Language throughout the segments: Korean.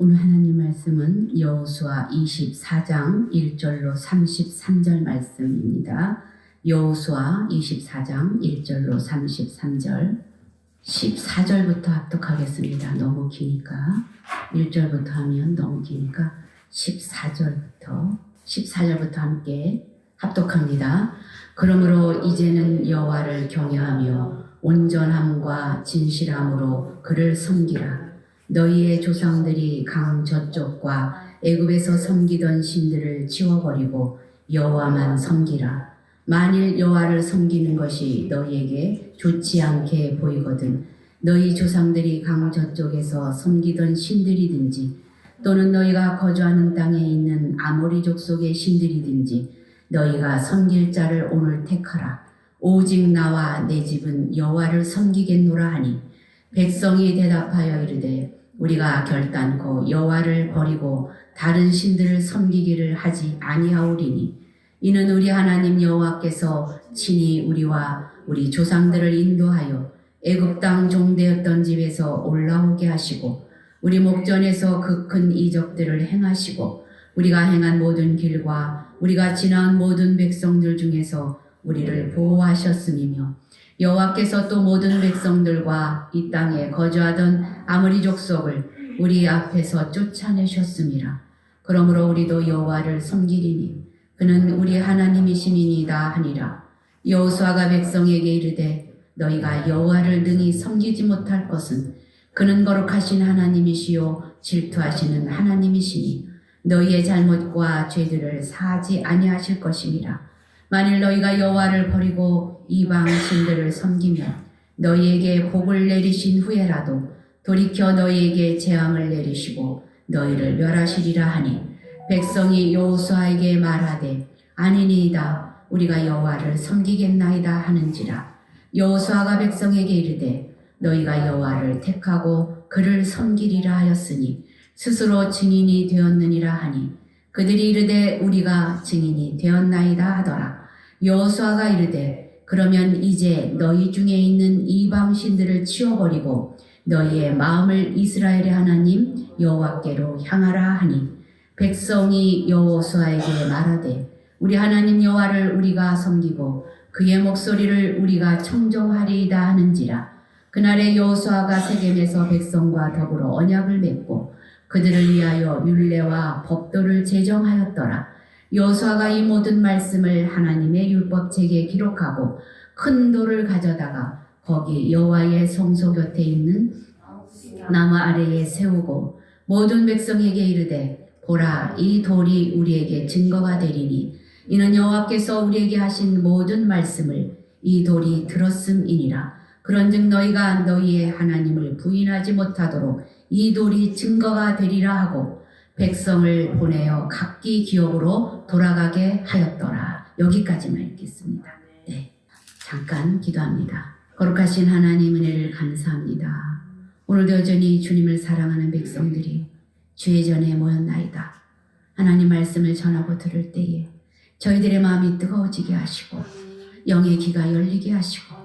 오늘 하나님 말씀은 여호수아 24장 1절로 33절 말씀입니다. 여호수아 24장 1절로 33절 14절부터 합독하겠습니다. 너무 기니까 1절부터 하면 너무 기니까 14절부터 함께 합독합니다. 그러므로 이제는 여호와를 경외하며 온전함과 진실함으로 그를 섬기라. 너희의 조상들이 강 저쪽과 애굽에서 섬기던 신들을 치워버리고 여호와만 섬기라. 만일 여호와를 섬기는 것이 너희에게 좋지 않게 보이거든 너희 조상들이 강 저쪽에서 섬기던 신들이든지 또는 너희가 거주하는 땅에 있는 아모리 족속의 신들이든지 너희가 섬길 자를 오늘 택하라. 오직 나와 내 집은 여호와를 섬기겠노라 하니 백성이 대답하여 이르되 우리가 결단코 여호와를 버리고 다른 신들을 섬기기를 하지 아니하오리니 이는 우리 하나님 여호와께서 친히 우리와 우리 조상들을 인도하여 애굽 땅 종되었던 집에서 올라오게 하시고 우리 목전에서 그 큰 이적들을 행하시고 우리가 행한 모든 길과 우리가 지나온 모든 백성들 중에서 우리를 보호하셨음이며 여호와께서 또 모든 백성들과 이 땅에 거주하던 아모리 족속을 우리 앞에서 쫓아내셨음이라. 그러므로 우리도 여호와를 섬기리니 그는 우리 하나님이심이니이다 하니라. 여호수아가 백성에게 이르되 너희가 여호와를 능히 섬기지 못할 것은 그는 거룩하신 하나님이시요 질투하시는 하나님이시니 너희의 잘못과 죄들을 사하지 아니하실 것임이라. 만일 너희가 여호와를 버리고 이방 신들을 섬기면 너희에게 복을 내리신 후에라도 돌이켜 너희에게 재앙을 내리시고 너희를 멸하시리라 하니 백성이 여호수아에게 말하되 아니니이다 우리가 여호와를 섬기겠나이다 하는지라. 여호수아가 백성에게 이르되 너희가 여호와를 택하고 그를 섬기리라 하였으니 스스로 증인이 되었느니라 하니 그들이 이르되 우리가 증인이 되었나이다 하더라. 여호수아가 이르되 그러면 이제 너희 중에 있는 이방 신들을 치워버리고 너희의 마음을 이스라엘의 하나님 여호와께로 향하라 하니 백성이 여호수아에게 말하되 우리 하나님 여호와를 우리가 섬기고 그의 목소리를 우리가 청종하리이다 하는지라. 그날에 여호수아가 세겜에서 백성과 더불어 언약을 맺고 그들을 위하여 율례와 법도를 제정하였더라. 여호수아가 이 모든 말씀을 하나님의 율법책에 기록하고 큰 돌을 가져다가 거기 여호와의 성소 곁에 있는 나무 아래에 세우고 모든 백성에게 이르되 보라 이 돌이 우리에게 증거가 되리니 이는 여호와께서 우리에게 하신 모든 말씀을 이 돌이 들었음이니라. 그런즉 너희가 너희의 하나님을 부인하지 못하도록 이 돌이 증거가 되리라 하고 백성을 보내어 각기 기업으로 돌아가게 하였더라. 여기까지만 읽겠습니다. 네, 잠깐 기도합니다. 거룩하신 하나님 은혜를 감사합니다. 오늘도 여전히 주님을 사랑하는 백성들이 주의 전에 모였나이다. 하나님 말씀을 전하고 들을 때에 저희들의 마음이 뜨거워지게 하시고 영의 귀가 열리게 하시고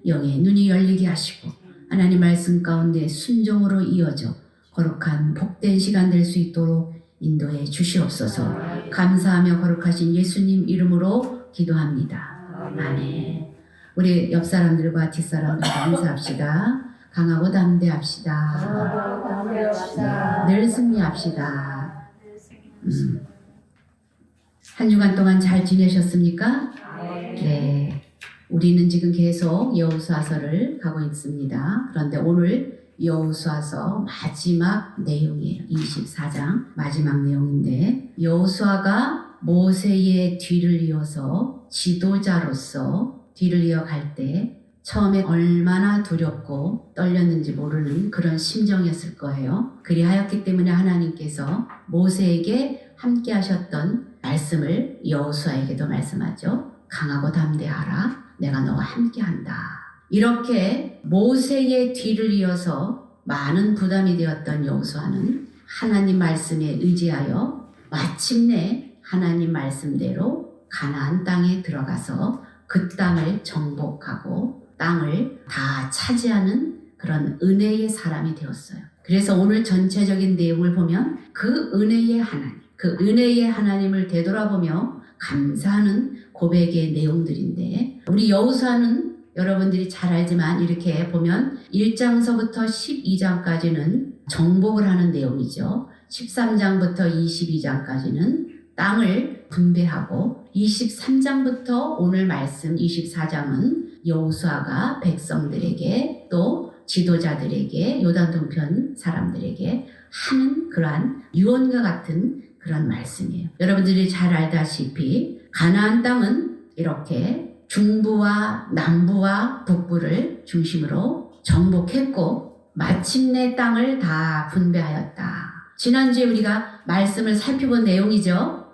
영의 눈이 열리게 하시고 하나님 말씀 가운데 순종으로 이어져 거룩한 복된 시간 될 수 있도록 인도해 주시옵소서. 감사하며 거룩하신 예수님 이름으로 기도합니다. 아멘. 우리 옆 사람들과 뒷 사람들과 인사합시다. 강하고 담대합시다. 늘 승리합시다. 한 주간 동안 잘 지내셨습니까? 네. 우리는 지금 계속 여호수아서를 가고 있습니다. 그런데 오늘 여호수아서 마지막 내용이에요. 24장 마지막 내용인데 여호수아가 모세의 뒤를 이어서 지도자로서 뒤를 이어갈 때 처음에 얼마나 두렵고 떨렸는지 모르는 그런 심정이었을 거예요. 그리하였기 때문에 하나님께서 모세에게 함께 하셨던 말씀을 여호수아에게도 말씀하죠. 강하고 담대하라. 내가 너와 함께 한다. 이렇게 모세의 뒤를 이어서 많은 부담이 되었던 여호수아는 하나님 말씀에 의지하여 마침내 하나님 말씀대로 가나안 땅에 들어가서 그 땅을 정복하고 땅을 다 차지하는 그런 은혜의 사람이 되었어요. 그래서 오늘 전체적인 내용을 보면 그 은혜의 하나님, 그 은혜의 하나님을 되돌아보며 감사하는 고백의 내용들인데, 우리 여호수아는 여러분들이 잘 알지만 이렇게 보면 1장서부터 12장까지는 정복을 하는 내용이죠. 13장부터 22장까지는 땅을 분배하고 23장부터 오늘 말씀 24장은 여호수아가 백성들에게 또 지도자들에게 요단 동편 사람들에게 하는 그러한 유언과 같은 그런 말씀이에요. 여러분들이 잘 알다시피 가나안 땅은 이렇게 중부와 남부와 북부를 중심으로 정복했고 마침내 땅을 다 분배하였다. 지난주에 우리가 말씀을 살펴본 내용이죠.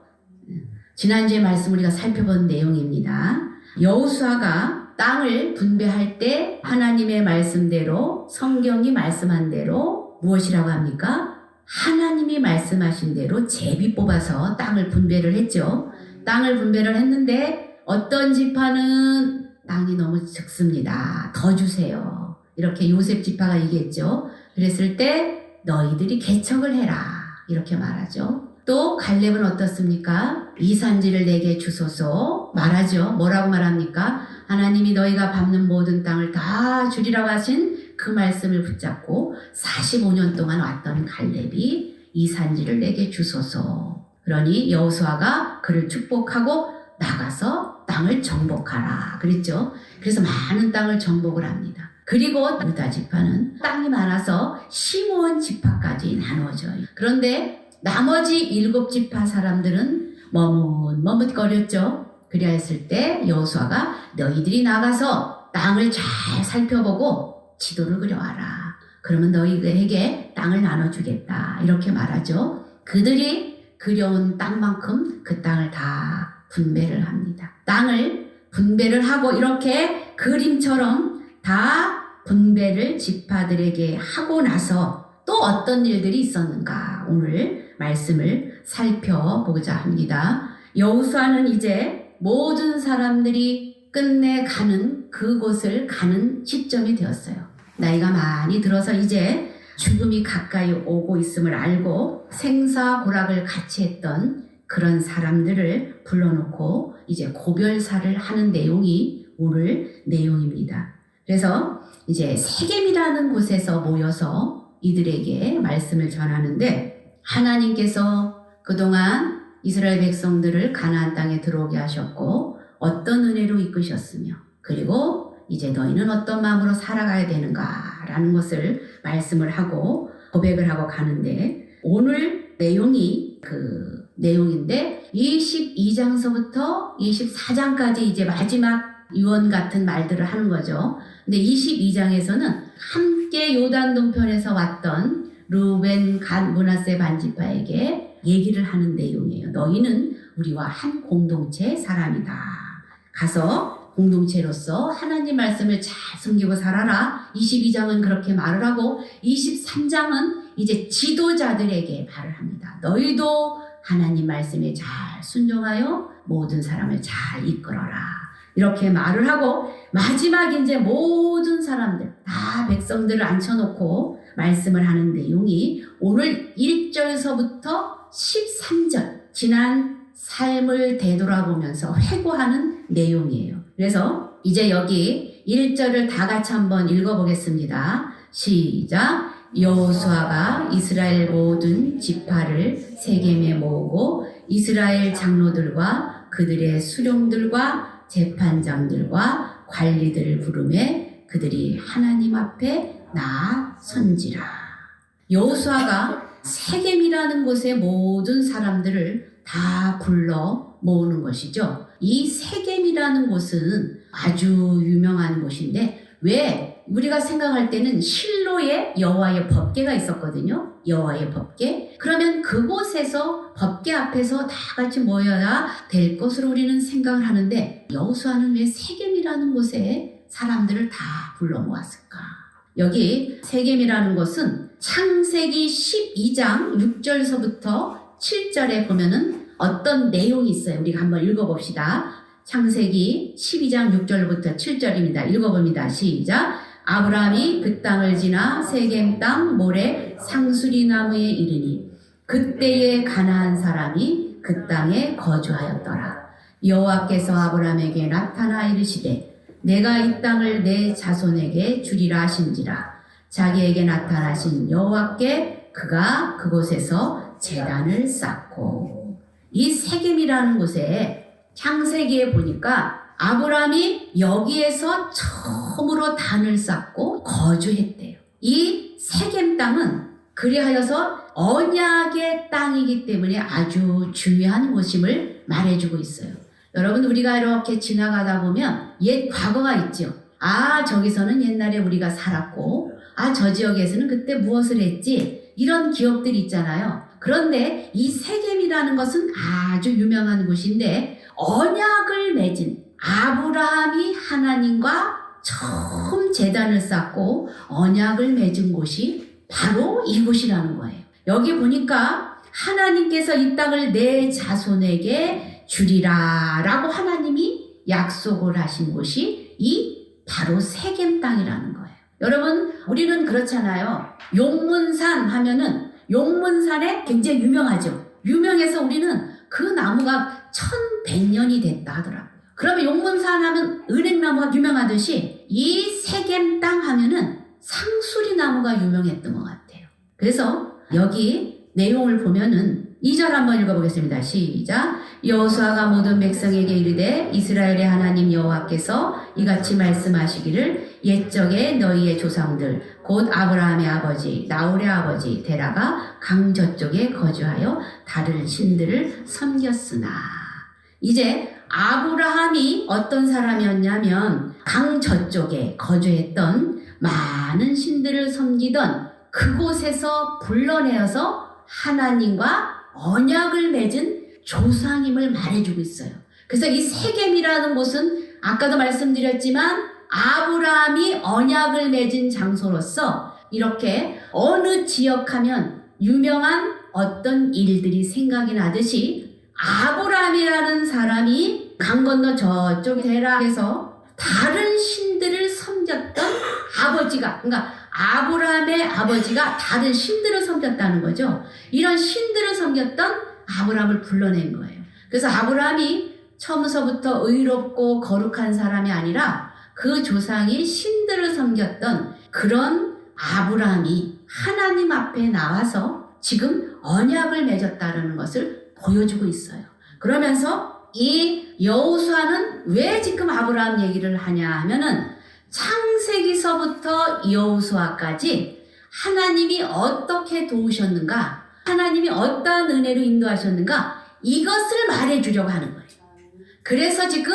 지난주에 말씀 우리가 살펴본 내용입니다. 여호수아가 땅을 분배할 때 하나님의 말씀대로 성경이 말씀한 대로 무엇이라고 합니까? 하나님이 말씀하신 대로 제비 뽑아서 땅을 분배를 했죠. 땅을 분배를 했는데 어떤 지파는 땅이 너무 적습니다. 더 주세요. 이렇게 요셉 지파가 얘기했죠. 그랬을 때 너희들이 개척을 해라. 이렇게 말하죠. 또 갈렙은 어떻습니까? 이 산지를 내게 주소서 말하죠. 뭐라고 말합니까? 하나님이 너희가 밟는 모든 땅을 다 주리라고 하신 그 말씀을 붙잡고 45년 동안 왔던 갈렙이 이 산지를 내게 주소서. 그러니 여호수아가 그를 축복하고 나가서 땅을 정복하라 그랬죠. 그래서 많은 땅을 정복을 합니다. 그리고 유다 지파는 땅이 많아서 시므온 지파까지 나누어져요. 그런데 나머지 7지파 사람들은 머뭇머뭇거렸죠. 그래야 했을 때 여호수아가 너희들이 나가서 땅을 잘 살펴보고 지도를 그려와라. 그러면 너희에게 땅을 나눠주겠다. 이렇게 말하죠. 그들이 그려온 땅만큼 그 땅을 다 분배를 합니다. 땅을 분배를 하고 이렇게 그림처럼 다 분배를 지파들에게 하고 나서 또 어떤 일들이 있었는가 오늘 말씀을 살펴보고자 합니다. 여호수아는 이제 모든 사람들이 끝내 가는 그곳을 가는 시점이 되었어요. 나이가 많이 들어서 이제 죽음이 가까이 오고 있음을 알고 생사고락을 같이 했던 그런 사람들을 불러놓고 이제 고별사를 하는 내용이 오늘 내용입니다. 그래서 이제 세겜이라는 곳에서 모여서 이들에게 말씀을 전하는데 하나님께서 그동안 이스라엘 백성들을 가나안 땅에 들어오게 하셨고 어떤 은혜로 이끄셨으며 그리고 이제 너희는 어떤 마음으로 살아가야 되는가라는 것을 말씀을 하고 고백을 하고 가는데 오늘 내용이 그 내용인데 22장서부터 24장까지 이제 마지막 유언 같은 말들을 하는 거죠. 근데 22장에서는 함께 요단 동편에서 왔던 르우벤, 갓, 므낫세 반지파에게 얘기를 하는 내용이에요. 너희는 우리와 한 공동체 사람이다. 가서 공동체로서 하나님 말씀을 잘 섬기고 살아라. 22장은 그렇게 말을 하고 23장은 이제 지도자들에게 말을 합니다. 너희도 하나님 말씀에 잘 순종하여 모든 사람을 잘 이끌어라. 이렇게 말을 하고 마지막 이제 모든 사람들 다 백성들을 앉혀놓고 말씀을 하는 내용이 오늘 1절서부터 13절 지난 삶을 되돌아보면서 회고하는 내용이에요. 그래서 이제 여기 1절을 다 같이 한번 읽어보겠습니다. 시작. 여호수아가 이스라엘 모든 지파를 세겜에 모으고 이스라엘 장로들과 그들의 수령들과 재판장들과 관리들을 부르매 그들이 하나님 앞에 나선지라. 여호수아가 세겜이라는 곳의 모든 사람들을 다 불러 모으는 것이죠. 이 세겜이라는 곳은 아주 유명한 곳인데 왜 우리가 생각할 때는 실로에 여호와의 법궤가 있었거든요. 여호와의 법궤. 그러면 그곳에서 법궤 앞에서 다 같이 모여야 될 것으로 우리는 생각을 하는데 여호수아는 왜 세겜이라는 곳에 사람들을 다 불러 모았을까? 여기 세겜이라는 곳은 창세기 12장 6절서부터 7절에 보면은 어떤 내용이 있어요. 우리가 한번 읽어봅시다. 창세기 12장 6절부터 7절입니다. 읽어봅니다. 시작. 아브라함이 그 땅을 지나 세겜 땅 모래 상수리 나무에 이르니 그때에 가나안 사람이 그 땅에 거주하였더라. 여호와께서 아브라함에게 나타나 이르시되 내가 이 땅을 내 자손에게 주리라 하신지라. 자기에게 나타나신 여호와께 그가 그곳에서 제단을 쌓고. 이 세겜이라는 곳에 창세기에 보니까 아브라함이 여기에서 처음으로 단을 쌓고 거주했대요. 이 세겜 땅은 그리하여서 언약의 땅이기 때문에 아주 중요한 곳임을 말해주고 있어요. 여러분, 우리가 이렇게 지나가다 보면 옛 과거가 있죠. 아, 저기서는 옛날에 우리가 살았고, 아, 저 지역에서는 그때 무엇을 했지? 이런 기억들이 있잖아요. 그런데 이 세겜이라는 것은 아주 유명한 곳인데 언약을 맺은 아브라함이 하나님과 처음 제단을 쌓고 언약을 맺은 곳이 바로 이곳이라는 거예요. 여기 보니까 하나님께서 이 땅을 내 자손에게 주리라 라고 하나님이 약속을 하신 곳이 이 바로 세겜 땅이라는 거예요. 여러분, 우리는 그렇잖아요. 용문산 하면은 용문산에 굉장히 유명하죠. 유명해서 우리는 그 나무가 1100년이 됐다 하더라고요. 그러면 용문산 하면 은행나무가 유명하듯이 이 세겜 땅 하면은 상수리 나무가 유명했던 것 같아요. 그래서 여기 내용을 보면은 2절 한번 읽어보겠습니다. 시작. 여호수아가 모든 백성에게 이르되 이스라엘의 하나님 여호와께서 이같이 말씀하시기를 옛적에 너희의 조상들 곧 아브라함의 아버지 나홀의 아버지 데라가 강 저쪽에 거주하여 다른 신들을 섬겼으나. 이제 아브라함이 어떤 사람이었냐면 강 저쪽에 거주했던 많은 신들을 섬기던 그곳에서 불러내어서 하나님과 언약을 맺은 조상임을 말해주고 있어요. 그래서 이 세겜이라는 곳은 아까도 말씀드렸지만 아브라함이 언약을 맺은 장소로서 이렇게 어느 지역하면 유명한 어떤 일들이 생각이 나듯이 아브라함이라는 사람이 강 건너 저쪽 데라에서 다른 신들을 섬겼던 아버지가, 그러니까 아브라함의 아버지가 다른 신들을 섬겼다는 거죠. 이런 신들을 섬겼던 아브라함을 불러낸 거예요. 그래서 아브라함이 처음서부터 의롭고 거룩한 사람이 아니라 그 조상이 신들을 섬겼던 그런 아브라함이 하나님 앞에 나와서 지금 언약을 맺었다는 것을 보여주고 있어요. 그러면서 이 여호수아는 왜 지금 아브라함 얘기를 하냐 하면은 창세기서부터 여호수아까지 하나님이 어떻게 도우셨는가, 하나님이 어떠한 은혜로 인도하셨는가, 이것을 말해주려고 하는 거예요. 그래서 지금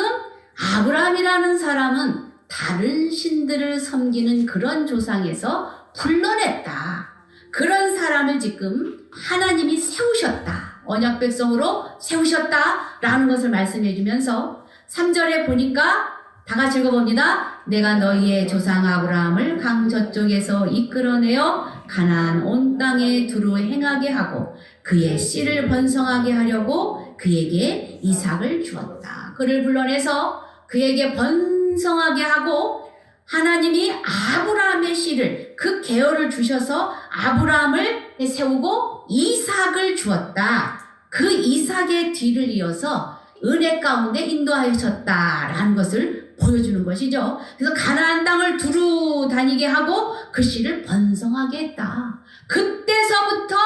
아브라함이라는 사람은 다른 신들을 섬기는 그런 조상에서 불러냈다. 그런 사람을 지금 하나님이 세우셨다. 언약 백성으로 세우셨다라는 것을 말씀해 주면서 3절에 보니까 다 같이 읽어봅니다. 내가 너희의 조상 아브라함을 강 저쪽에서 이끌어내어 가나안 온 땅에 두루 행하게 하고 그의 씨를 번성하게 하려고 그에게 이삭을 주었다. 그를 불러내서 그에게 번성하게 하고 하나님이 아브라함의 씨를 그 계열을 주셔서 아브라함을 세우고 이삭을 주었다. 그 이삭의 뒤를 이어서 은혜 가운데 인도하셨다라는 것을 보여주는 것이죠. 그래서 가나안 땅을 두루 다니게 하고 그 씨를 번성하게 했다. 그때서부터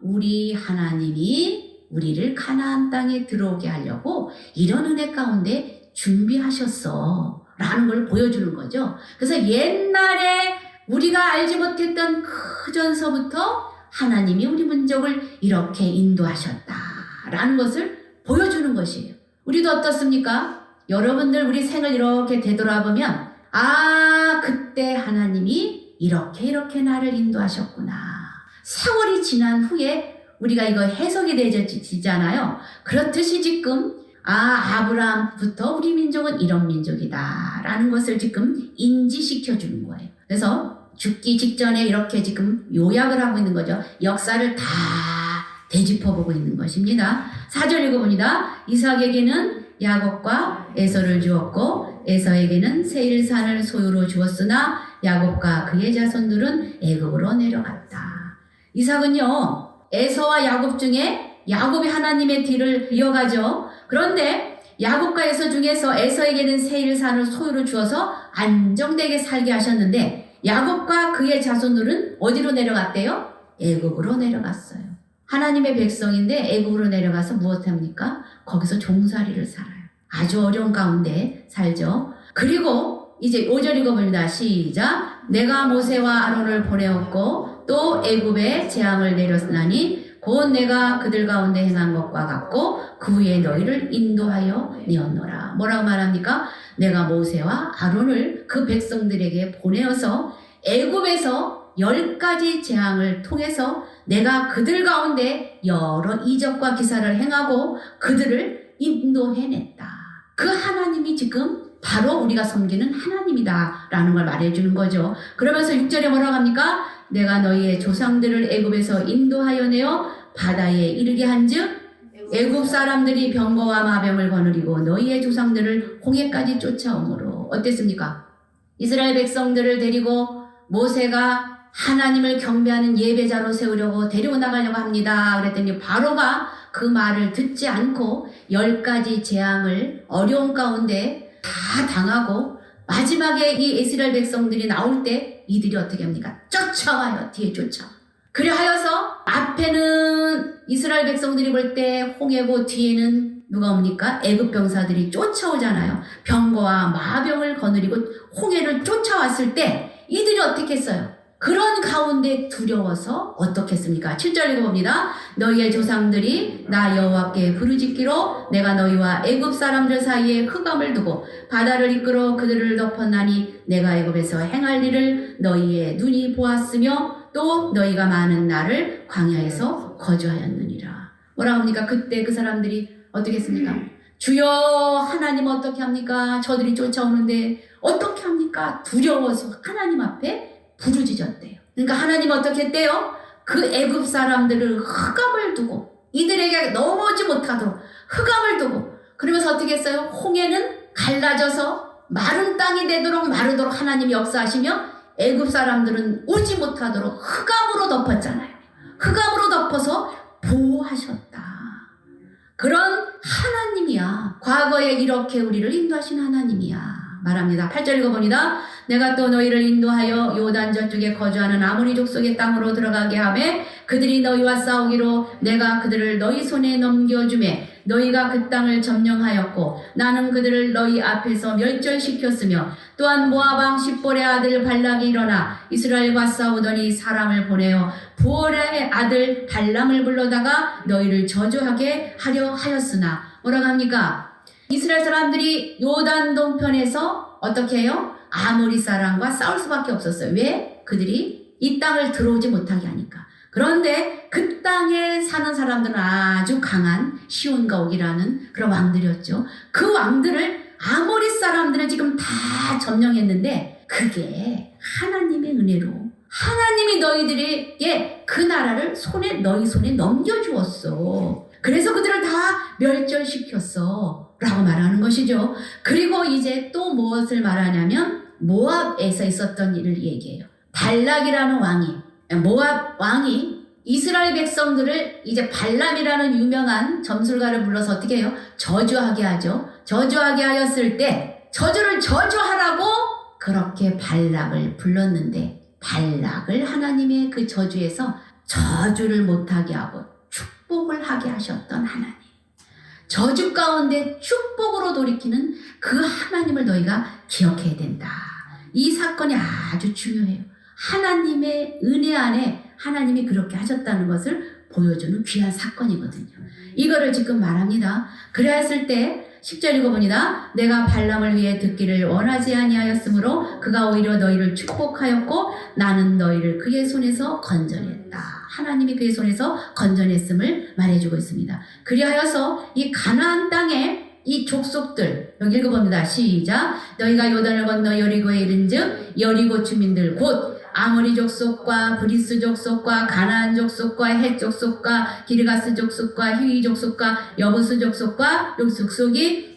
우리 하나님이 우리를 가나안 땅에 들어오게 하려고 이런 은혜 가운데 준비하셨어 라는 걸 보여주는 거죠. 그래서 옛날에 우리가 알지 못했던 그 전서부터 하나님이 우리 민족을 이렇게 인도하셨다라는 것을 보여주는 것이에요. 우리도 어떻습니까? 여러분들 우리 생을 이렇게 되돌아보면 아, 그때 하나님이 이렇게 나를 인도하셨구나. 세월이 지난 후에 우리가 이거 해석이 되잖아요. 그렇듯이 지금 아브라함부터 우리 민족은 이런 민족이다 라는 것을 지금 인지시켜 주는 거예요. 그래서 죽기 직전에 이렇게 지금 요약을 하고 있는 거죠. 역사를 다 되짚어보고 있는 것입니다. 4절 읽어봅니다. 이삭에게는 야곱과 에서를 주었고 에서에게는 세일산을 소유로 주었으나 야곱과 그의 자손들은 애굽으로 내려갔다. 이삭은요, 에서와 야곱 중에 야곱이 하나님의 뒤를 이어가죠. 그런데 야곱과 에서 중에서 에서에게는 세일산을 소유로 주어서 안정되게 살게 하셨는데 야곱과 그의 자손들은 어디로 내려갔대요? 애굽으로 내려갔어요. 하나님의 백성인데 애굽으로 내려가서 무엇합니까? 거기서 종살이를 살아요. 아주 어려운 가운데 살죠. 그리고 이제 5절 읽어봅니다. 시작. 내가 모세와 아론을 보내었고 또 애굽에 재앙을 내렸나니 곧 내가 그들 가운데 행한 것과 같고 그 후에 너희를 인도하여 내었노라. 뭐라고 말합니까? 내가 모세와 아론을 그 백성들에게 보내어서 애굽에서 10가지 재앙을 통해서 내가 그들 가운데 여러 이적과 기사를 행하고 그들을 인도해냈다. 그 하나님이 지금 바로 우리가 섬기는 하나님이다 라는 걸 말해주는 거죠. 그러면서 6절에 뭐라고 합니까? 내가 너희의 조상들을 애굽에서 인도하여 내어 바다에 이르게 한즉 애굽 사람들이 병거와 마병을 거느리고 너희의 조상들을 홍해까지 쫓아오므로. 어땠습니까? 이스라엘 백성들을 데리고 모세가 하나님을 경배하는 예배자로 세우려고 데리고 나가려고 합니다. 그랬더니 바로가 그 말을 듣지 않고 10가지 재앙을 어려운 가운데 다 당하고 마지막에 이 이스라엘 백성들이 나올 때 이들이 어떻게 합니까? 쫓아와요. 뒤에 쫓아와. 그래 하여서 앞에는 이스라엘 백성들이 볼 때 홍해고 뒤에는 누가 옵니까? 애굽 병사들이 쫓아오잖아요. 병거와 마병을 거느리고 홍해를 쫓아왔을 때 이들이 어떻게 했어요? 그런 가운데 두려워서 어떻게 했습니까? 7절 읽어봅니다. 너희의 조상들이 나 여호와께 부르짖기로 내가 너희와 애굽 사람들 사이에 흑암을 두고 바다를 이끌어 그들을 덮었나니 내가 애굽에서 행할 일을 너희의 눈이 보았으며 또 너희가 많은 날을 광야에서 거주하였느니라. 뭐라고 합니까? 그때 그 사람들이 어떻게 했습니까? 주여 하나님 어떻게 합니까? 저들이 쫓아오는데 어떻게 합니까? 두려워서 하나님 앞에 부르짖었대요. 그러니까 하나님 어떻게 했대요? 그 애굽 사람들을 흑암을 두고 이들에게 넘어오지 못하도록 흑암을 두고 그러면서 어떻게 했어요? 홍해는 갈라져서 마른 땅이 되도록 마르도록 하나님이 역사하시며 애굽 사람들은 오지 못하도록 흑암으로 덮었잖아요. 흑암으로 덮어서 보호하셨다. 그런 하나님이야. 과거에 이렇게 우리를 인도하신 하나님이야. 말합니다. 8절 읽어봅니다. 내가 또 너희를 인도하여 요단 저쪽에 거주하는 아모리 족속의 땅으로 들어가게 하매 그들이 너희와 싸우기로 내가 그들을 너희 손에 넘겨주매 너희가 그 땅을 점령하였고 나는 그들을 너희 앞에서 멸절시켰으며 또한 모압 왕 십볼의 아들 발락이 일어나 이스라엘과 싸우더니 사람을 보내어 부올의 아들 발람을 불러다가 너희를 저주하게 하려 하였으나 뭐라고 합니까? 이스라엘 사람들이 요단 동편에서 어떻게 해요? 아모리 사람과 싸울 수밖에 없었어요. 왜? 그들이 이 땅을 들어오지 못하게 하니까. 그런데 그 땅에 사는 사람들은 아주 강한 시온과 옥이라는 그런 왕들이었죠. 그 왕들을 아모리 사람들은 지금 다 점령했는데 그게 하나님의 은혜로 하나님이 너희들에게 그 나라를 너희 손에 넘겨주었어. 그래서 그들을 다 멸절시켰어 라고 말하는 것이죠. 그리고 이제 또 무엇을 말하냐면 모압에서 있었던 일을 얘기해요. 발락이라는 왕이 모압 왕이 이스라엘 백성들을 이제 발람이라는 유명한 점술가를 불러서 어떻게 해요? 저주하게 하죠. 저주하게 하였을 때 저주를 저주하라고 그렇게 발락을 불렀는데 발락을 하나님의 그 저주에서 저주를 못하게 하고 축복을 하게 하셨던 하나님. 저주 가운데 축복으로 돌이키는 그 하나님을 너희가 기억해야 된다. 이 사건이 아주 중요해요. 하나님의 은혜 안에 하나님이 그렇게 하셨다는 것을 보여주는 귀한 사건이거든요. 이거를 지금 말합니다. 그래야 했을 때 10절 읽어봅니다. 내가 발람을 위해 듣기를 원하지 아니하였으므로 그가 오히려 너희를 축복하였고 나는 너희를 그의 손에서 건져냈다. 하나님이 그의 손에서 건져냈음을 말해주고 있습니다. 그리하여서 이 가나안 땅에 이 족속들 여기 읽어봅니다. 시작. 너희가 요단을 건너 여리고에 이른즉 여리고 주민들 곧 아모리 족속과 브리스 족속과 가나안 족속과 헷 족속과 기르가스 족속과 히위 족속과 여부스 족속과 족 족속이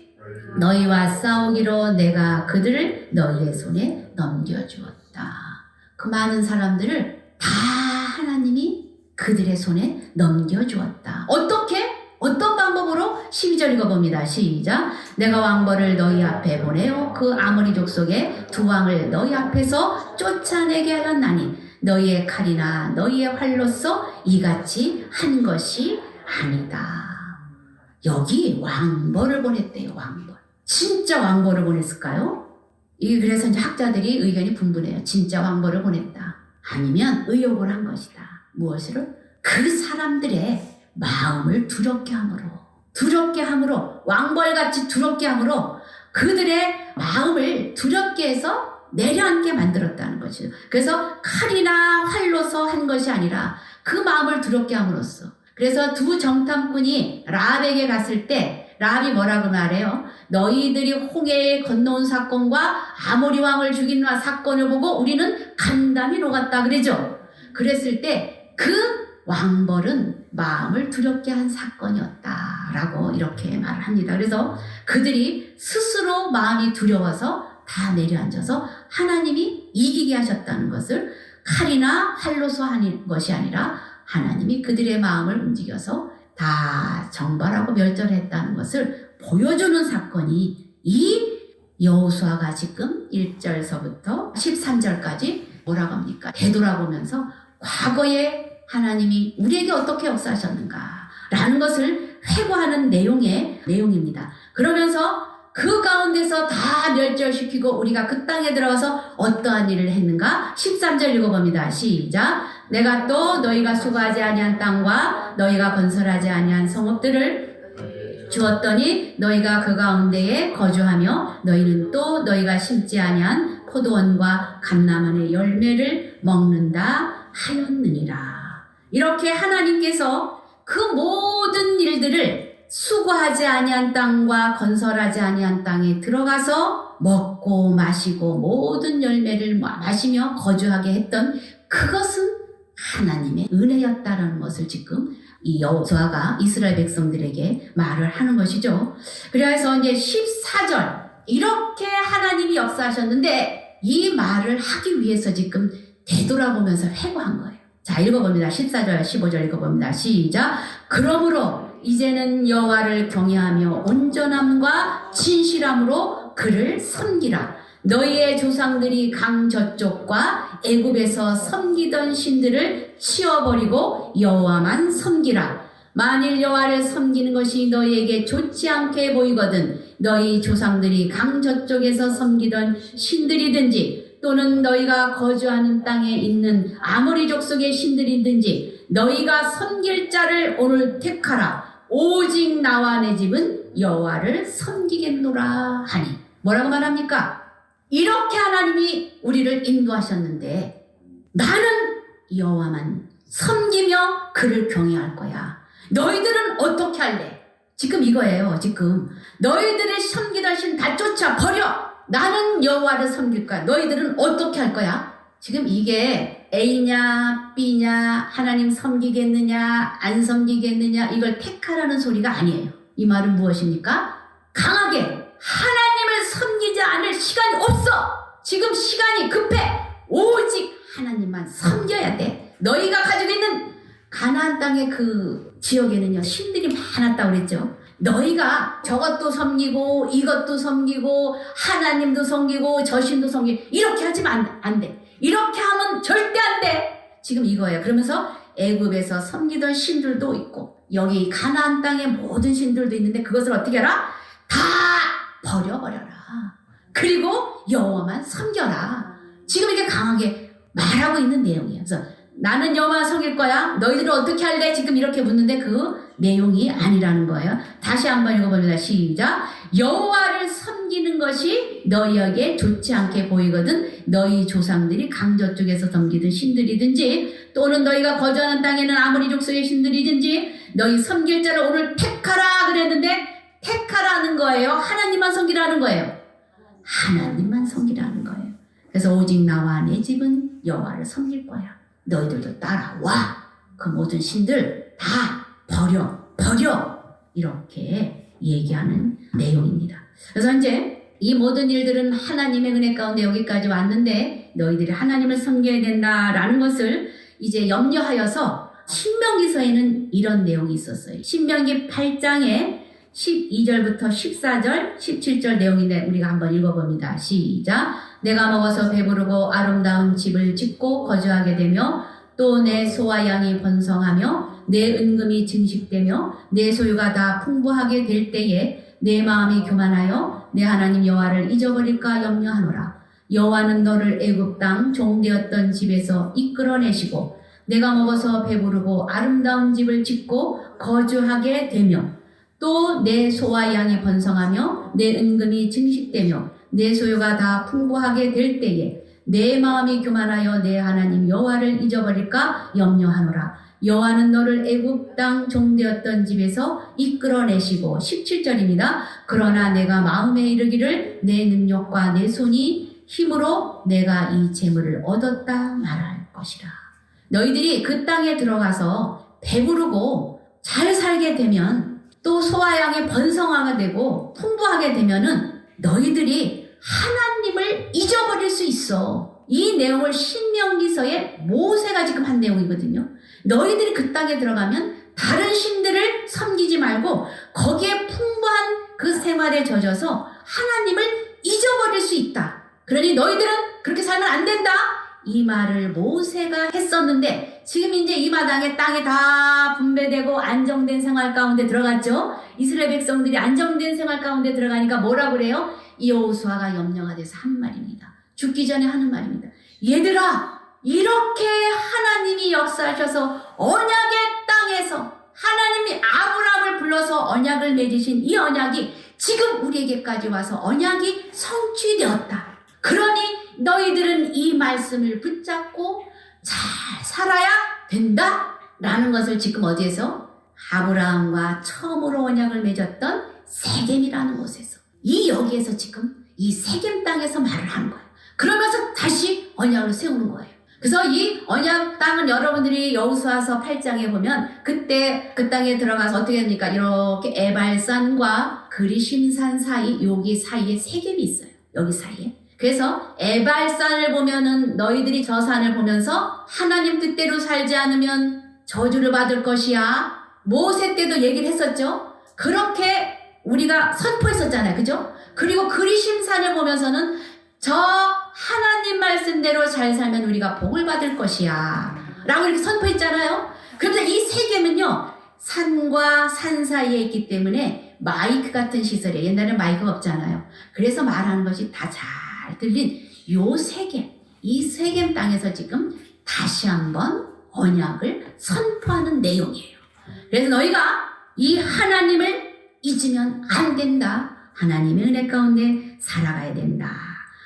너희와 싸우기로 내가 그들을 너희의 손에 넘겨주었다. 그 많은 사람들을 다 하나님이 그들의 손에 넘겨주었다. 어떻게? 어떤 방법으로? 12절 읽어봅니다. 시작. 내가 왕벌을 너희 앞에 보내어 그 아모리 족속의 두 왕을 너희 앞에서 쫓아내게 하였나니 너희의 칼이나 너희의 활로서 이같이 한 것이 아니다. 여기 왕벌을 보냈대요. 왕벌. 진짜 왕벌을 보냈을까요? 이게 그래서 이제 학자들이 의견이 분분해요. 진짜 왕벌을 보냈다. 아니면 의혹을 한 것이다. 무엇을? 그 사람들의 마음을 두렵게 함으로 왕벌같이 두렵게 함으로 그들의 마음을 두렵게 해서 내려앉게 만들었다는 것이죠. 그래서 칼이나 활로서 한 것이 아니라 그 마음을 두렵게 함으로써. 그래서 두 정탐꾼이 라합에게 갔을 때 라합이 뭐라고 말해요? 너희들이 홍해에 건너온 사건과 아모리 왕을 죽인 사건을 보고 우리는 간담이 녹았다 그러죠. 그랬을 때 그 왕벌은 마음을 두렵게 한 사건이었다라고 이렇게 말을 합니다. 그래서 그들이 스스로 마음이 두려워서 다 내려앉아서 하나님이 이기게 하셨다는 것을 칼이나 활로서 하는 것이 아니라 하나님이 그들의 마음을 움직여서 다 정벌하고 멸절했다는 것을 보여주는 사건이 이 여호수아가 지금 1절서부터 13절까지 뭐라고 합니까? 되돌아보면서 과거에 하나님이 우리에게 어떻게 역사하셨는가 라는 것을 회고하는 내용입니다. 그러면서 그 가운데서 다 멸절시키고 우리가 그 땅에 들어가서 어떠한 일을 했는가? 13절 읽어봅니다. 시작. 내가 또 너희가 수고하지 아니한 땅과 너희가 건설하지 아니한 성읍들을 주었더니 너희가 그 가운데에 거주하며 너희는 또 너희가 심지 아니한 포도원과 감람원의 열매를 먹는다 하였느니라. 이렇게 하나님께서 그 모든 일들을 수고하지 아니한 땅과 건설하지 아니한 땅에 들어가서 먹고 마시고 모든 열매를 마시며 거주하게 했던 그것은 하나님의 은혜였다라는 것을 지금 이 여호수아가 이스라엘 백성들에게 말을 하는 것이죠. 그래서 이제 14절 이렇게 하나님이 역사하셨는데 이 말을 하기 위해서 지금 되돌아보면서 회고한 거예요. 자, 읽어봅니다. 14절, 15절 읽어봅니다. 시작. 그러므로 이제는 여호와를 경외하며 온전함과 진실함으로 그를 섬기라. 너희의 조상들이 강 저쪽과 애굽에서 섬기던 신들을 치워버리고 여호와만 섬기라. 만일 여호와를 섬기는 것이 너희에게 좋지 않게 보이거든 너희 조상들이 강 저쪽에서 섬기던 신들이든지 또는 너희가 거주하는 땅에 있는 아모리 족속의 신들이든지 너희가 섬길 자를 오늘 택하라. 오직 나와 내 집은 여호와를 섬기겠노라 하니. 뭐라고 말합니까? 이렇게 하나님이 우리를 인도하셨는데 나는 여호와만 섬기며 그를 경외할 거야. 너희들은 어떻게 할래? 지금 이거예요. 지금 너희들의 섬기던 신 다 쫓아버려. 나는 여호와를 섬길 거야. 너희들은 어떻게 할 거야? 지금 이게 A냐 B냐 하나님 섬기겠느냐 안 섬기겠느냐 이걸 택하라는 소리가 아니에요. 이 말은 무엇입니까? 강하게 하나님을 섬기지 않을 시간이 없어. 지금 시간이 급해. 오직 하나님만 섬겨야 돼. 너희가 가지고 있는 가나안 땅의 그 지역에는요 신들이 많았다고 그랬죠. 너희가 저것도 섬기고 이것도 섬기고 하나님도 섬기고 저 신도 섬기고 이렇게 하지면 안 돼. 이렇게 하면 절대 안 돼. 지금 이거예요. 그러면서 애굽에서 섬기던 신들도 있고 여기 가나안 땅의 모든 신들도 있는데 그것을 어떻게 하라? 다 버려버려라. 그리고 여호와만 섬겨라. 지금 이게 강하게 말하고 있는 내용이에요. 그래서 나는 여호와 섬길 거야. 너희들은 어떻게 할래? 지금 이렇게 묻는데 그 내용이 아니라는 거예요. 다시 한번 읽어봅니다. 시작. 여호와를 섬기는 것이 너희에게 좋지 않게 보이거든 너희 조상들이 강저 쪽에서 섬기던 신들이든지 또는 너희가 거주하는 땅에는 아모리 족속의 신들이든지 너희 섬길 자를 오늘 택하라 그랬는데 택하라는 거예요. 하나님만 섬기라는 거예요. 하나님만 섬기라는 거예요. 그래서 오직 나와 내 집은 여호와를 섬길 거야. 너희들도 따라와. 그 모든 신들 다 버려 이렇게 얘기하는 내용입니다. 그래서 이제 이 모든 일들은 하나님의 은혜 가운데 여기까지 왔는데 너희들이 하나님을 섬겨야 된다라는 것을 이제 염려하여서 신명기서에는 이런 내용이 있었어요. 신명기 8장에 12절부터 14절, 17절 내용인데 우리가 한번 읽어봅니다. 시작. 내가 먹어서 배부르고 아름다운 집을 짓고 거주하게 되며 또 내 소와 양이 번성하며 내 은금이 증식되며 내 소유가 다 풍부하게 될 때에 내 마음이 교만하여 내 하나님 여호와를 잊어버릴까 염려하노라. 여호와는 너를 애굽 땅 종되었던 집에서 이끌어내시고 내가 먹어서 배부르고 아름다운 집을 짓고 거주하게 되며 또 내 소와 양이 번성하며 내 은금이 증식되며 내 소유가 다 풍부하게 될 때에 내 마음이 교만하여 내 하나님 여호와를 잊어버릴까 염려하노라. 여호와는 너를 애굽 땅 종되었던 집에서 이끌어내시고 17절입니다. 그러나 내가 마음에 이르기를 내 능력과 내 손이 힘으로 내가 이 재물을 얻었다 말할 것이라. 너희들이 그 땅에 들어가서 배부르고 잘 살게 되면 또 소와 양이 번성하게 되고 풍부하게 되면은 너희들이 하나님을 잊어버릴 수 있어. 이 내용을 신명기서에 모세가 지금 한 내용이거든요. 너희들이 그 땅에 들어가면 다른 신들을 섬기지 말고 거기에 풍부한 그 생활에 젖어서 하나님을 잊어버릴 수 있다. 그러니 너희들은 그렇게 살면 안 된다. 이 말을 모세가 했었는데 지금 이제 이 마당에 땅이 다 분배되고 안정된 생활 가운데 들어갔죠. 이스라엘 백성들이 안정된 생활 가운데 들어가니까 뭐라 그래요? 여호수아가 염려가 돼서 한 말입니다. 죽기 전에 하는 말입니다. 얘들아, 이렇게 하나님이 역사하셔서 언약의 땅에서 하나님이 아브라함을 불러서 언약을 맺으신 이 언약이 지금 우리에게까지 와서 언약이 성취되었다. 그러니 너희들은 이 말씀을 붙잡고 잘 살아야 된다 라는 것을 지금 어디에서? 아브라함과 처음으로 언약을 맺었던 세겜이라는 곳에서 이 여기에서 지금 이 세겜 땅에서 말을 하는 거예요. 그러면서 다시 언약을 세우는 거예요. 그래서 이 언약 땅은 여러분들이 여호수아서 8장에 보면 그때 그 땅에 들어가서 어떻게 됩니까? 이렇게 에발산과 그리심산 사이 여기 사이에 세겜이 있어요. 여기 사이에. 그래서 에발산을 보면은 너희들이 저 산을 보면서 하나님 뜻대로 살지 않으면 저주를 받을 것이야. 모세 때도 얘기를 했었죠. 그렇게 우리가 선포했었잖아요. 그죠? 그리고 그리심산을 보면서는 저 하나님 말씀대로 잘 살면 우리가 복을 받을 것이야 라고 이렇게 선포했잖아요. 그런데 이 세겜은요 산과 산 사이에 있기 때문에 마이크 같은 시설이에요. 옛날에 마이크가 없잖아요. 그래서 말하는 것이 다 잘 들린 요 세겜, 이 세겜 땅에서 지금 다시 한번 언약을 선포하는 내용이에요. 그래서 너희가 이 하나님을 잊으면 안 된다. 하나님의 은혜 가운데 살아가야 된다.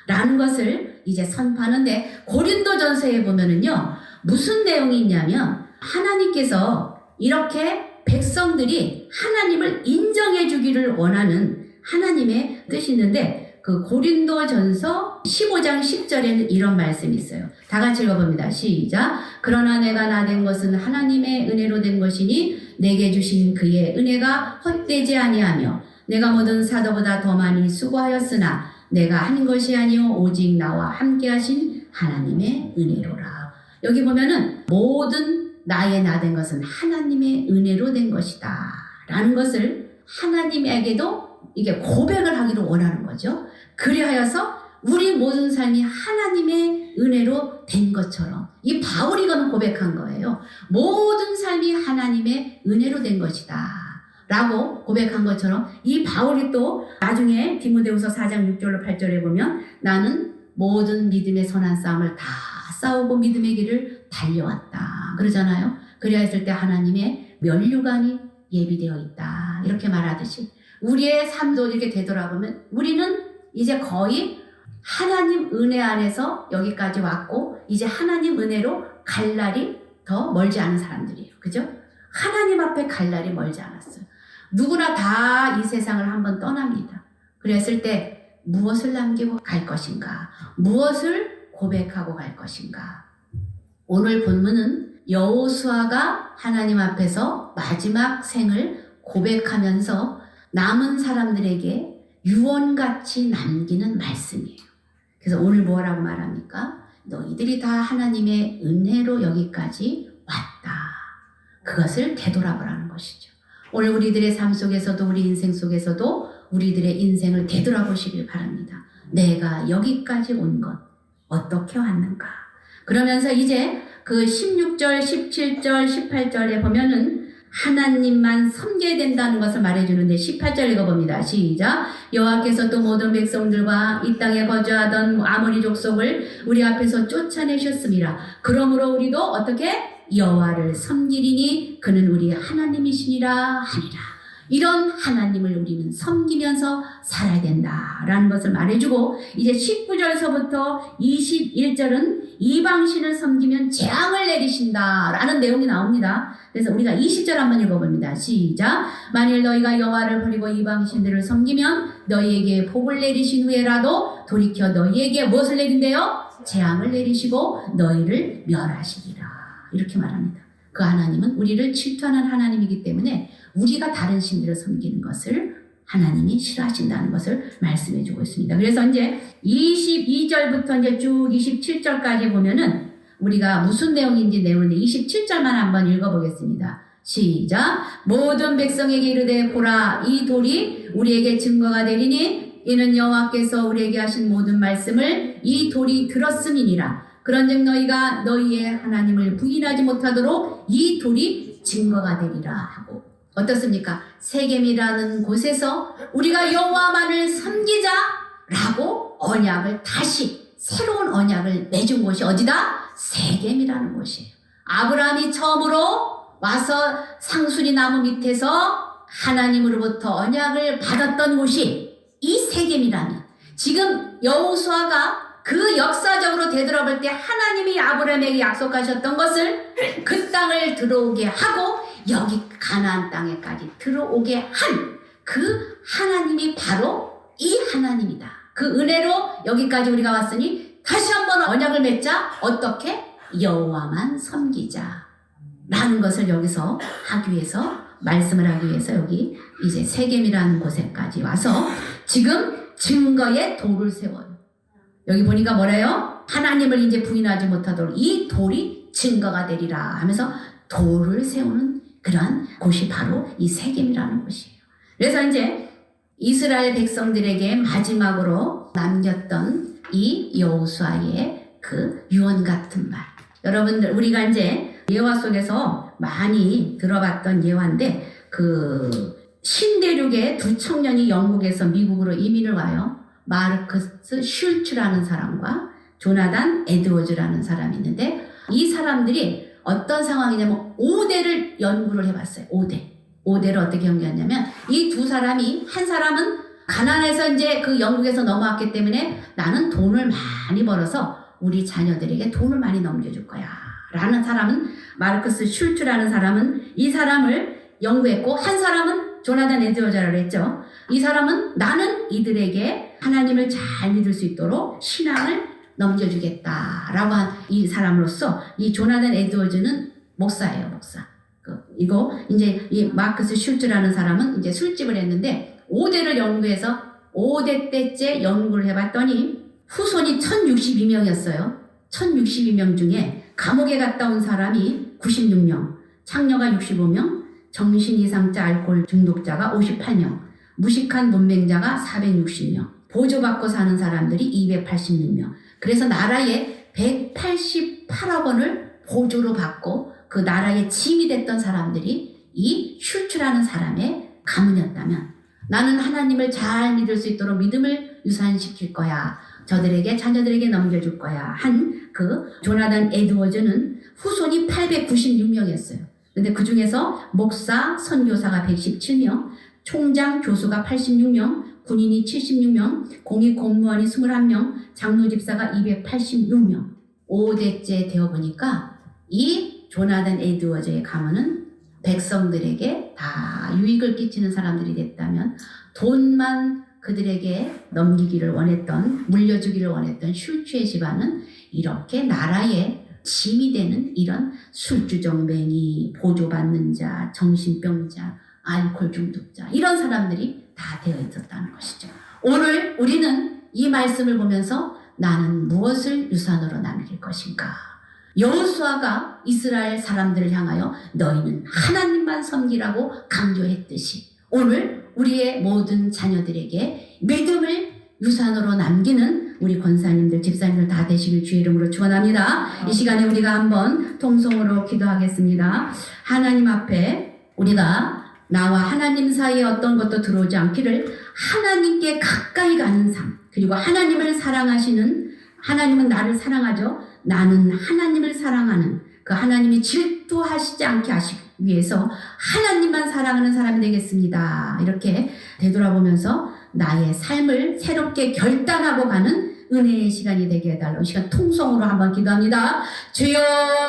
라는 것을 이제 선포하는데 고린도전서에 보면은요. 무슨 내용이 있냐면 하나님께서 이렇게 백성들이 하나님을 인정해 주기를 원하는 하나님의 뜻이 있는데 그 고린도전서 15장 10절에는 이런 말씀이 있어요. 다 같이 읽어봅니다. 시작. 그러나 내가 나된 것은 하나님의 은혜로 된 것이니 내게 주신 그의 은혜가 헛되지 아니하며 내가 모든 사도보다 더 많이 수고하였으나 내가 한 것이 아니요 오직 나와 함께 하신 하나님의 은혜로라. 여기 보면은 모든 나의 나된 것은 하나님의 은혜로 된 것이다 라는 것을 하나님에게도 이게 고백을 하기를 원하는 거죠. 그리하여서 우리 모든 삶이 하나님의 은혜로 된 것처럼 이 바울이 이거는 고백한 거예요. 모든 삶이 하나님의 은혜로 된 것이다 라고 고백한 것처럼 이 바울이 또 나중에 디모데후서 4장 6절로 8절에 보면 나는 모든 믿음의 선한 싸움을 다 싸우고 믿음의 길을 달려왔다 그러잖아요. 그리하였을 때 하나님의 면류관이 예비되어 있다 이렇게 말하듯이 우리의 삶도 이렇게 되돌아보면 우리는 이제 거의 하나님 은혜 안에서 여기까지 왔고 이제 하나님 은혜로 갈 날이 더 멀지 않은 사람들이에요. 그죠? 하나님 앞에 갈 날이 멀지 않았어요. 누구나 다 이 세상을 한번 떠납니다. 그랬을 때 무엇을 남기고 갈 것인가? 무엇을 고백하고 갈 것인가? 오늘 본문은 여호수아가 하나님 앞에서 마지막 생을 고백하면서 남은 사람들에게 유언같이 남기는 말씀이에요. 그래서 오늘 뭐라고 말합니까? 너희들이 다 하나님의 은혜로 여기까지 왔다. 그것을 되돌아보라는 것이죠. 오늘 우리들의 삶 속에서도 우리 인생 속에서도 우리들의 인생을 되돌아보시길 바랍니다. 내가 여기까지 온 것 어떻게 왔는가? 그러면서 이제 그 16절, 17절, 18절에 보면은 하나님만 섬겨야 된다는 것을 말해주는데 18절 읽어봅니다. 시작. 여호와께서 또 모든 백성들과 이 땅에 거주하던 아모리 족속을 우리 앞에서 쫓아내셨습니다. 그러므로 우리도 어떻게 여호와를 섬기리니 그는 우리 하나님이시니라 하니라. 이런 하나님을 우리는 섬기면서 살아야 된다라는 것을 말해주고 이제 19절서부터 21절은 이방신을 섬기면 재앙을 내리신다라는 내용이 나옵니다. 그래서 우리가 20절 한번 읽어봅니다. 시작. 만일 너희가 여호와를 버리고 이방신들을 섬기면 너희에게 복을 내리신 후에라도 돌이켜 너희에게 무엇을 내린대요? 재앙을 내리시고 너희를 멸하시리라. 이렇게 말합니다. 그 하나님은 우리를 질투하는 하나님이기 때문에 우리가 다른 신들을 섬기는 것을 하나님이 싫어하신다는 것을 말씀해 주고 있습니다. 그래서 이제 22절부터 이제 쭉 27절까지 보면은 우리가 무슨 내용인지 내용인데 27절만 한번 읽어보겠습니다. 시작. 모든 백성에게 이르되 보라 이 돌이 우리에게 증거가 되리니 이는 여호와께서 우리에게 하신 모든 말씀을 이 돌이 들었음이니라. 그런즉 너희가 너희의 하나님을 부인하지 못하도록 이 돌이 증거가 되리라 하고 어떻습니까? 세겜이라는 곳에서 우리가 여호와만을 섬기자라고 언약을 다시 새로운 언약을 맺은 곳이 어디다? 세겜이라는 곳이에요. 아브라함이 처음으로 와서 상수리 나무 밑에서 하나님으로부터 언약을 받았던 곳이 이 세겜이라니. 지금 여호수아가 그 역사적으로 되돌아볼 때 하나님이 아브라함에게 약속하셨던 것을 그 땅을 들어오게 하고 여기 가나안 땅에까지 들어오게 한 그 하나님이 바로 이 하나님이다. 그 은혜로 여기까지 우리가 왔으니 다시 한번 언약을 맺자. 어떻게? 여호와만 섬기자 라는 것을 여기서 하기 위해서 말씀을 하기 위해서 여기 이제 세겜이라는 곳에까지 와서 지금 증거의 돌을 세워요. 여기 보니까 뭐래요? 하나님을 이제 부인하지 못하도록 이 돌이 증거가 되리라 하면서 돌을 세우는 그러한 곳이 바로 이 세겜이라는 곳이에요. 그래서 이제 이스라엘 백성들에게 마지막으로 남겼던 이 여호수아의 그 유언 같은 말. 여러분들 우리가 이제 예화 속에서 많이 들어봤던 예화인데 그 신대륙의 두 청년이 영국에서 미국으로 이민을 와요. 마르크스 슐츠라는 사람과 조나단 에드워즈라는 사람이 있는데 이 사람들이 어떤 상황이냐면 5대를 연구를 해봤어요. 5대를 어떻게 연구했냐면 이 두 사람이 한 사람은 가난해서 이제 그 영국에서 넘어왔기 때문에 나는 돈을 많이 벌어서 우리 자녀들에게 돈을 많이 넘겨줄 거야 라는 사람은 마르크스 슐츠라는 사람은 이 사람을 연구했고 한 사람은 조나단 에드워즈라고 했죠. 이 사람은 나는 이들에게 하나님을 잘 믿을 수 있도록 신앙을 넘겨주겠다라고 한 이 사람으로서 이 조나단 에드워즈는 목사예요, 목사. 이거 이제 이 마르크스 슐츠라는 사람은 이제 술집을 했는데 5대를 연구해서 5대 때째 연구를 해봤더니 후손이 1062명이었어요. 1062명 중에 감옥에 갔다 온 사람이 96명, 창녀가 65명, 정신 이상자 알코올 중독자가 58명, 무식한 문맹자가 460명, 보조받고 사는 사람들이 286명. 그래서 나라에 188억 원을 보조로 받고 그 나라의 짐이 됐던 사람들이 이 슐츠라는 사람의 가문이었다면 나는 하나님을 잘 믿을 수 있도록 믿음을 유산시킬 거야. 저들에게 자녀들에게 넘겨줄 거야. 한 그 조나단 에드워즈는 후손이 896명이었어요. 근데 그 중에서 목사, 선교사가 117명, 총장, 교수가 86명, 군인이 76명, 공익 공무원이 21명, 장로 집사가 286명. 5대째 되어 보니까 이 조나단 에드워즈의 가문은 백성들에게 다 유익을 끼치는 사람들이 됐다면 돈만 그들에게 넘기기를 원했던, 물려주기를 원했던 슐츠의 집안은 이렇게 나라의 짐이 되는 이런 술주정뱅이, 보조받는 자, 정신병자, 알코올 중독자 이런 사람들이 다 되어 있었다는 것이죠. 오늘 우리는 이 말씀을 보면서 나는 무엇을 유산으로 남길 것인가? 여호수아가 이스라엘 사람들을 향하여 너희는 하나님만 섬기라고 강조했듯이 오늘 우리의 모든 자녀들에게 믿음을 유산으로 남기는 우리 권사님들, 집사님들 다 되시길 주의 이름으로 축원합니다. 이 시간에 우리가 한번 통성으로 기도하겠습니다. 하나님 앞에 우리가 나와 하나님 사이에 어떤 것도 들어오지 않기를 하나님께 가까이 가는 삶, 그리고 하나님을 사랑하시는, 하나님은 나를 사랑하죠. 나는 하나님을 사랑하는, 그 하나님이 질투하시지 않게 하시기 위해서 하나님만 사랑하는 사람이 되겠습니다. 이렇게 되돌아보면서 나의 삶을 새롭게 결단하고 가는 은혜의 시간이 되게 해달라고 이 시간 통성으로 한번 기도합니다. 주여